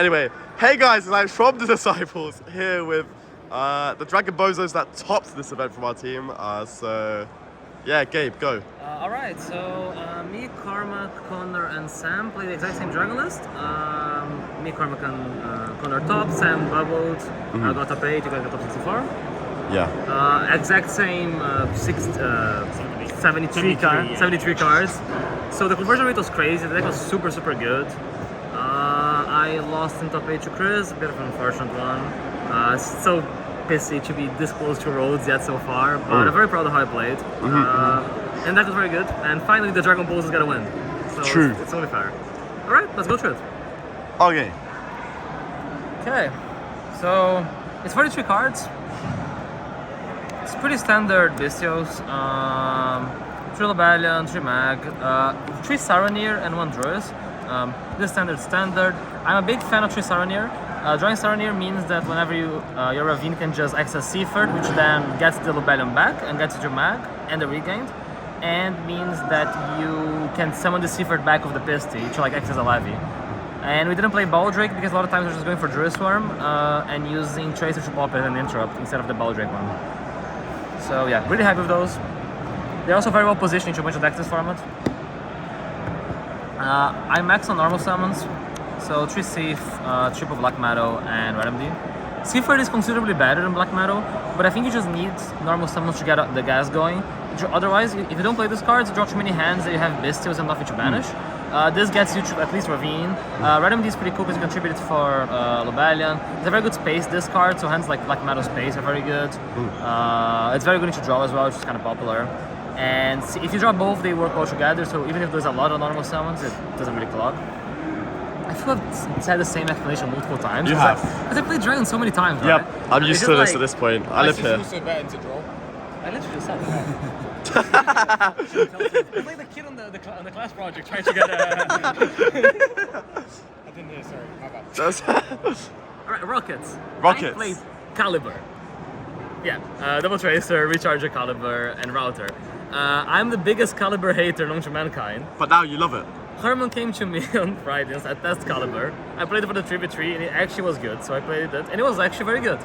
Anyway, hey guys, I'm from the Disciples here with the Dragon Bozos that topped this event from our team. So, yeah, Gabe, go. Alright, so me, Cormac, Conor, and Sam play the exact same Dragon list. Me, Cormac, and Conor top, Sam bubbled, I got top 8, you guys got top 64. Yeah. Exact same 73 cards. So the conversion rate was crazy, the deck was super good. I lost in top 8 to Chris, a bit of an unfortunate one. So pissy to be this close to Rhodes yet so far, but I'm very proud of how I played. And that was very good. And finally the Dragon Balls is gonna win. So True. It's only fair. Alright, let's go through it. Okay. Okay, so it's 43 cards. It's pretty standard Bestios. 3 Lobalion, 3 Mag, 3 Saronir, and 1 Druid. This standard. I'm a big fan of 3 Saronir. Drawing Saronir means that whenever your Ravine can just access Seaford, which then gets the Lobalion back and gets your Mag and the regained, and means that you can summon the Seaford back of the Pisty to like access a Levy. And we didn't play Baldrake because a lot of times we're just going for Druid Swarm and using Tracer to pop it and interrupt instead of the Baldrake one. So yeah, really happy with those. They're also very well positioned to a bunch of decks this format. I max on normal summons, so 3 Seaf, triple Black Meadow, and Red MD. Seaford is considerably better than Black Meadow, but I think you just need normal summons to get the gas going. Otherwise, if you don't play these cards, you draw too many hands that you have Bestials and nothing to banish. This gets you to at least Ravine. Red MD is pretty cool because you contribute for Lobalion. It's a very good space discard, so hands like Black Meadow Space are very good. It's very good into draw as well, which is kind of popular. And if you draw both, they work all together, so even if there's a lot of normal summons, it doesn't really clog. I feel like I've said the same explanation multiple times. You have. Because I played Dragon so many times, Yep, right? I'm used to this at this point. I live here. also better to draw. I literally just said that. It's like the kid on the class project trying to get a... I didn't hear, sorry, my bad. Alright, Rockets. Rockets. I played Caliber. Yeah, Double Tracer, Recharger Caliber, and Router. I'm the biggest Caliber hater known to mankind. But now you love it. Herman came to me on Friday and said, test Caliber. I played it for the 3v3 and it actually was good, so I played it and it was actually very good.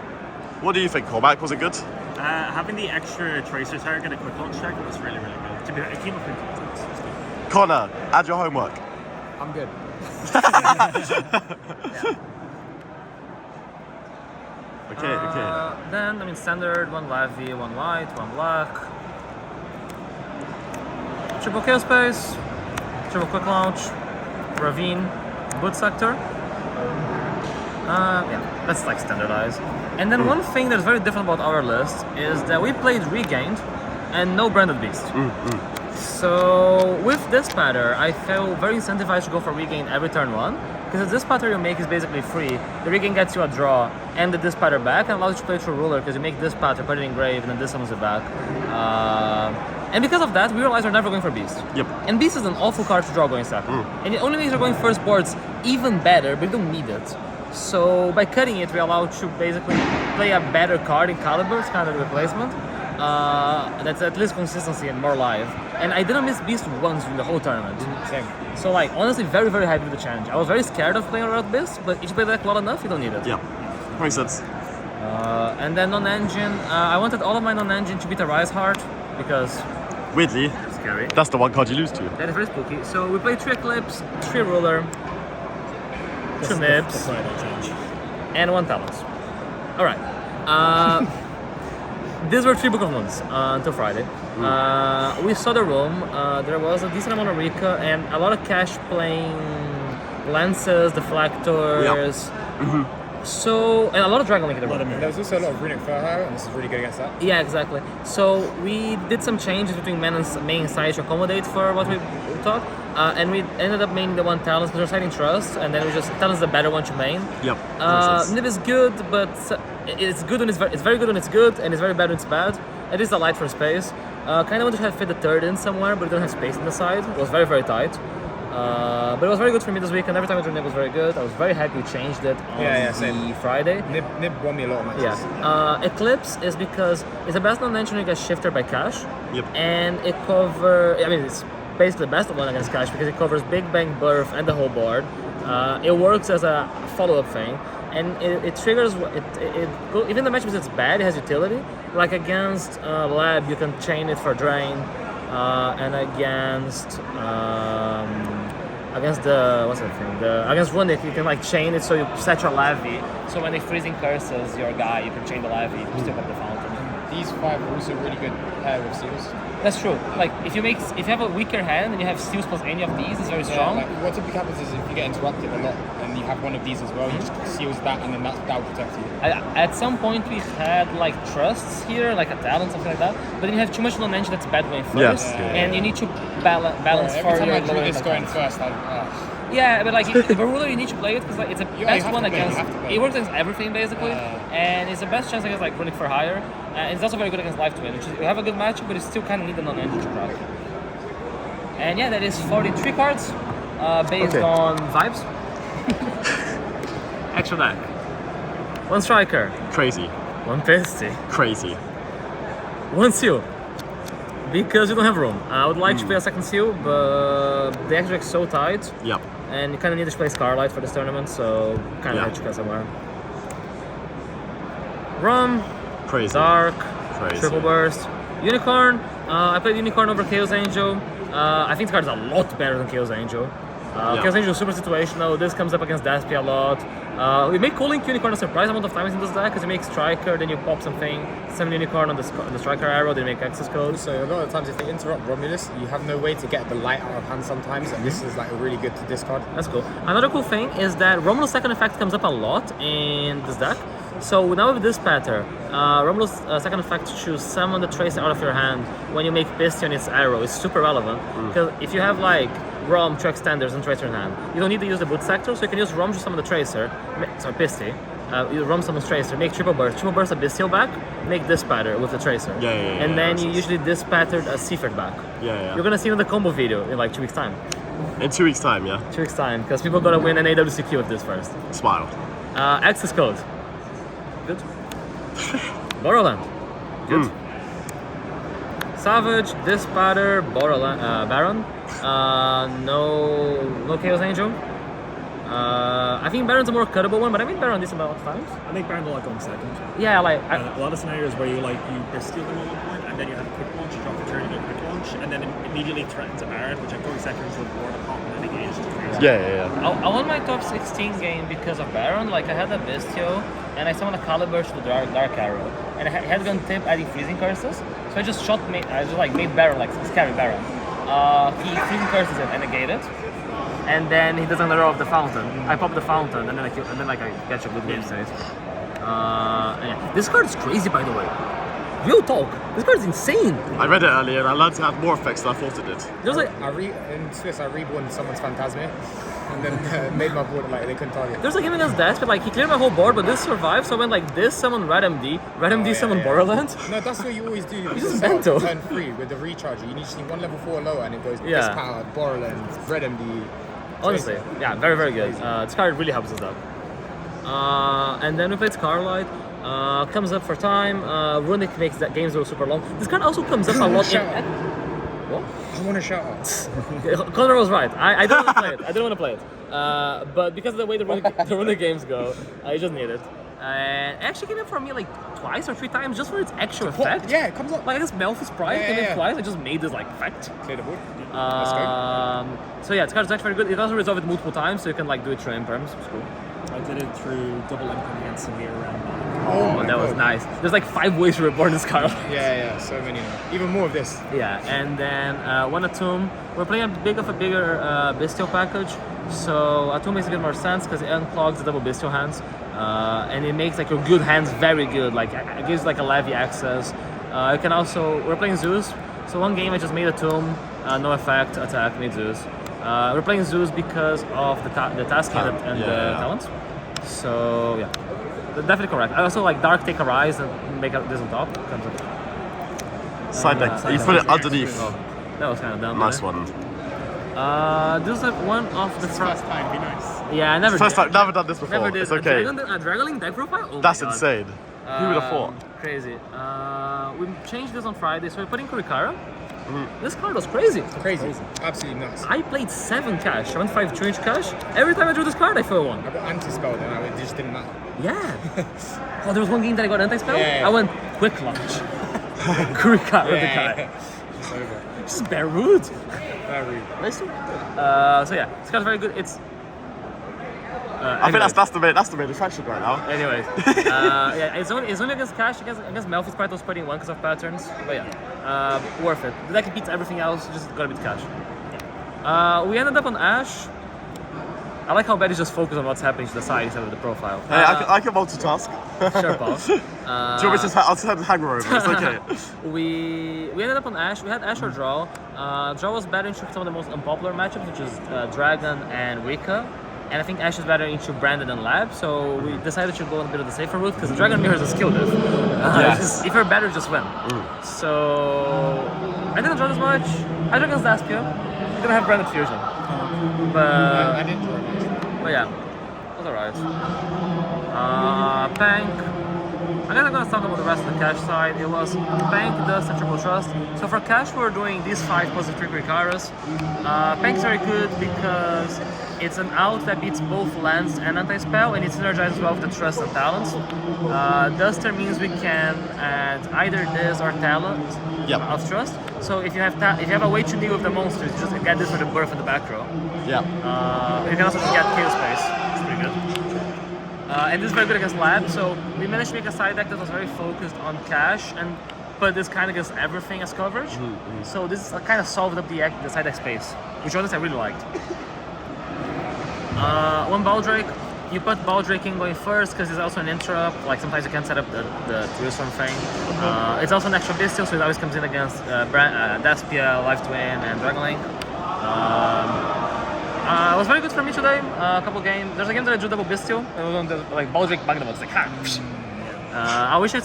What do you think, Cormac? Was it good? Having the extra Tracer target and a quick launch check was really good. To be it came up in context. Conor, add your homework. I'm good. Okay. Then, I mean, standard, 1 Levy, 1 white, 1 black. Triple Chaos Space, triple Quick Launch, Ravine, Boot Sector. Yeah, that's like standardized. And then one thing that's very different about our list is that we played Regained and no Branded Beast. So with this pattern, I feel very incentivized to go for Regain every turn 1. Because this pattern you make is basically free. The Regain gets you a draw and the this pattern back and allows you to play through Ruler because you make this pattern, put it in grave, and then this summons it back. And because of that, we realized we're never going for Beast. Yep. And Beast is an awful card to draw going second. And it only makes your going first boards even better, but you don't need it. So by cutting it, we allow to basically play a better card in Caliber, it's kind of a replacement. That's at least consistency and more live. And I didn't miss Beast once during the whole tournament. Same. So like, honestly, very happy with the challenge. I was very scared of playing without Beast, but if you play that well enough, you don't need it. Yeah, makes sense. And then non-engine, I wanted all of my non-engine to beat a Rise Heart, because Weirdly, scary. that's the one card you lose to. That is very spooky. So we played 3 Eclipse, 3 Ruler, 2 Nibs, and 1 Talons. Alright. These were 3 Book of Moons until Friday. We saw the room. There was a decent amount of Rika and a lot of cash playing Lances, Deflectors. So, and a lot of Dragon Link in the room. There was also a lot of Runic Furrow, and this is really good against that. Yeah, exactly. So we did some changes between main and side to accommodate for what we thought. And we ended up maining the 1 Talons because we're siding Trust, and then we just Talons is the better one to main. Yep. Nib is good, but it's good when it's very good when it's good, and it's very bad when it's bad. It is a light for space. Kind of wanted to have fit the 3rd in somewhere, but we don't have space on the side. It was very tight. But it was very good for me this week, and every time I drew Nib was very good. I was very happy we changed it on the Friday. Nib won me a lot of matches. Yeah. Eclipse is because it's the best non-engine you get shifter by cash. Yep. And it covers, I mean, it's basically the best one against cash because it covers Big Bang, Birth, and the whole board. It works as a follow-up thing, and it triggers. Even the matchups it's bad, it has utility. Like against Lab, you can chain it for drain, and against the what's that thing? Against Runic, you can like chain it so you set your Levy. So when they freezing curses your guy, you can chain the Levy to stick up the fountain. These 5 are also really good pair with seals. That's true. Like if you have a weaker hand and you have steals plus any of these, it's very strong. Like, what typically happens is if you get interrupted a lot and you have one of these as well, you just seals that and then that will protect you. At some point we've had like trusts here, like a talent, something like that. But then you have too much non-engine that's bad going first, Yes. and you need to balance Every for time your I drew lower this going attacks. first, Yeah, but like if a ruler, you need to play it because like it's a You best have one to play it, against. you have to play It it. works against everything basically, and it's the best chance against like Runic for higher. And it's also very good against Life Twin, which is, you have a good matchup, but you still kind of need the non-engine to crack. And yeah, that is 43 cards based Okay. on vibes. Extra deck. 1 striker, Crazy. 1 pisty, Crazy. 1 seal. Because you don't have room. I would like to play a second seal, but the extra deck's so tight. Yep. And you kind of need to play Scarlight for this tournament, so kind of Yeah. had to go somewhere. Rum, Crazy. Dark, Crazy. Triple Burst, Unicorn. I played Unicorn over Chaos Angel. I think this card is a lot better than Chaos Angel. Yeah. Chaos Angel is super situational. This comes up against Daspy a lot. We make Calling Unicorn a surprise amount of times in this deck because you make Striker, then you pop something, summon Unicorn on the Striker arrow, then you make access code. So a lot of times if they interrupt Romulus, you have no way to get the light out of hand sometimes, and this is like a really good to discard. That's cool. Another cool thing is that Romulus' second effect comes up a lot in this deck. So now with this pattern, Romulus' second effect to summon the Tracer out of your hand when you make Pisty on its arrow is super relevant. Because if you have like Rom, Track Standards, and Tracer in hand, you don't need to use the boot sector, so you can use Rom to summon the Tracer, Pisty. You Rom summons Tracer, make Triple Burst a Bestial back, make this pattern with the Tracer. Yeah, and then that's you it. usually dispattered a Seaford back. Yeah. You're gonna see it in the combo video in like 2 weeks' time. In 2 weeks' time, yeah. 2 weeks' time, because people gotta win an EUWCQ with this first. Smile. Access code. Good. Borderland. Good. Savage, Dispatter, Borderland, Baron. No Chaos Angel. I think Baron's a more cuttable one, but I made Baron decent amount of times. I think Baron will like going second. Yeah, like A lot of scenarios where you steal them at one point, and then you have a quick launch, you drop the turn, you get a quick launch, and then it immediately threatens a Baron, which at going second is the board of pop and then engage. Yeah. I won my top 16 game because of Baron. Like I had a Bestial, and I summoned a Caliber to the Dark Arrow, and I had gun tip adding freezing curses. So I just made Baron like scary Baron. He freezing curses it and negate it. And then he does another row of the fountain. I pop the fountain, and then I catch a good game state. Yeah. This card is crazy, by the way. Real talk. This card is insane. I read it earlier and I learned to have more effects than I thought it did. There's like In Swiss, I reborn someone's Phantasme, and then made my board like they couldn't target. there's like even against that, but like he cleared my whole board, but this survived. So I went like this, summon Red MD, summon Borderland. No, that's what you always do. He's just Start mental. Turn 3 with the recharger. You need to see 1 level 4 lower, and it goes Yeah. Power, Borderland, Red MD. Honestly, yeah, very, very good. This card really helps us out. And then we played Scarlight. Comes up for time. Runic makes that games go super long. This card also comes up a lot in. Shout out. What? I want to shout out. Conor was right. I didn't want to play it. I didn't want to play it. But because of the way the Runic games go, I just need it. And it actually came up for me like twice or 3 times just for its extra effect. Yeah, it comes up. Like I guess Melph's Pride came in twice. I just made this like effect. Clear the board. Let's go. So yeah, this card is actually very good. You can also resolve it multiple times, so you can like do it through imperms. It's cool. I did it through double income against Samir around Oh, that was nice. There's like 5 ways to reborn this card. Yeah, so many now. Even more of this. Yeah, and then one Atom. We're playing a bigger Bestial package, so Atom makes a bit more sense because it unclogs the double Bestial hands, and it makes like your good hands very good. Like it gives like a Levy access. You can also we're playing Zeus, so one game I just made Atom, no effect, attack, made Zeus. We're playing Zeus because of the tasking and the talents. So yeah. Definitely correct. I also like Dark Take a Rise and make this on top. Comes up. Side deck. You put it underneath. Oh, that was kind of dumb. Nice one. This is like one of the first time, be nice. Yeah, I never. First did. time, never done this before. Never did. It's okay. A Dragon deck profile. Oh That's my God. insane. Who would have thought? Crazy. We changed this on Friday, so we're putting Kurikara. This card was crazy. Crazy. Absolutely nuts. I played 7 cash. I went 5-2 inch cash. Every time I drew this card, I fell one. I got anti-spell and it just didn't matter. Yeah. Oh, there was one game that I got anti-spell? Yeah. I went quick launch. Quick card with the card. It's over. This is bare rude. Very. Nice too. So yeah, this card's very good. It's. I think that's the main attraction right now. Anyways, yeah, it's only against cash. Against Melfi's quite those putting one because of patterns. But yeah, worth it. The deck beats everything else. Just gotta beat cash. We ended up on Ash. I like how Betty's just focused on what's happening to the side instead of the profile. Hey, I can multitask. Sure, Paul. Do you want me to I'll just have the hang over. It's okay. We ended up on Ash. We had Ash or Zhou. Zhou was better into some of the most unpopular matchups, which is Dragon and Wicca. And I think Ash is better into Brandon and Lab, so we decided to go a bit of the safer route because Dragon Mirror is a skill diff. Yes. If you're better, just win. So I didn't draw this much. I drew against Daspia. I'm gonna have Brandon Fusion. I didn't draw much. But yeah, it was alright. Pank. I guess I'm gonna talk about the rest of the cash side. It was Pank, Dust, and Triple Trust. So for cash, we're doing these 5 plus the Trickery Kairos. Pank's very good because it's an out that beats both lands and anti-spell, and it synergizes well with the Trust and Talents. Duster means we can add either this or Talent of Trust. So if you have a way to deal with the monsters, you just get this with a Birth in the back row. Yeah. You can also just get Chaos Space, which is pretty good. And this is very good against Lab, so we managed to make a side deck that was very focused on cash and put this kind of against everything as coverage. So this kind of solved up the side deck space, which honestly I really liked. One Baldrake, you put Baldrake in going first because it's also an interrupt, like sometimes you can't set up the Twilstorm thing. It's also an extra Bestial, so it always comes in against Daspia, Life Twin, and Dragonlink. It was very good for me today. A couple games. There's a game that I drew double Bestial. It was on the like Baldrake Magnum. It's like I wish I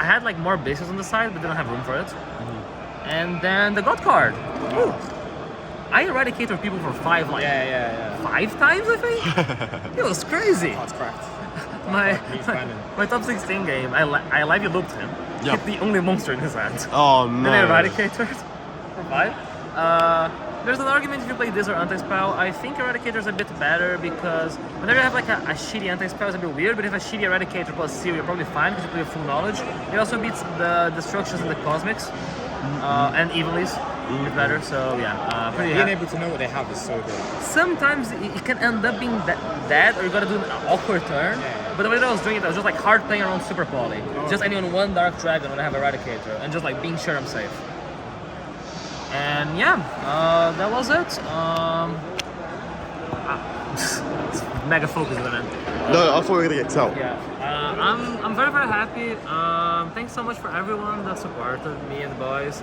had like more bases on the side, but didn't have room for it. And then the God card. Woo. I eradicated people for 5 like 5 times I think. It was crazy. That's cracked. My top 16 game. I live looped him. Hit the only monster in his hand. Oh no. Then I eradicated for 5. There's an argument if you play this or anti-spell. I think Eradicator is a bit better because whenever you have like a shitty anti-spell, it's a bit weird, but if a shitty Eradicator plus Seal, you're probably fine because you play with full knowledge. It also beats the destructions and the cosmics and evillies a bit better, so yeah, pretty Being able to know what they have is so good. Sometimes it can end up being that or you gotta do an awkward turn. But the way that I was doing it, I was just like hard playing around Super Poly. Just anyone one Dark Dragon when I have Eradicator and just like being sure I'm safe. And yeah, that was it. Mega focused on it. No, I thought we were gonna get Excel. Yeah, I'm very happy. Thanks so much for everyone that supported me and the boys.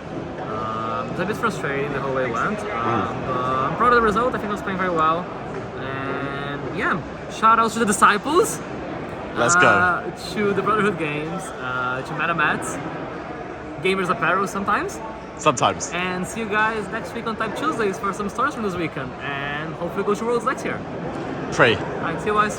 It's a bit frustrating the whole way it went. But I'm proud of the result. I think I was playing very well. And yeah, shout outs to the disciples. Let's go. To the Brotherhood Games, to Meta Mats, Gamers Apparel sometimes. Sometimes. And see you guys next week on Type Tuesdays for some stars from this weekend. And hopefully go to Worlds next year. Pray. Alright, see you guys.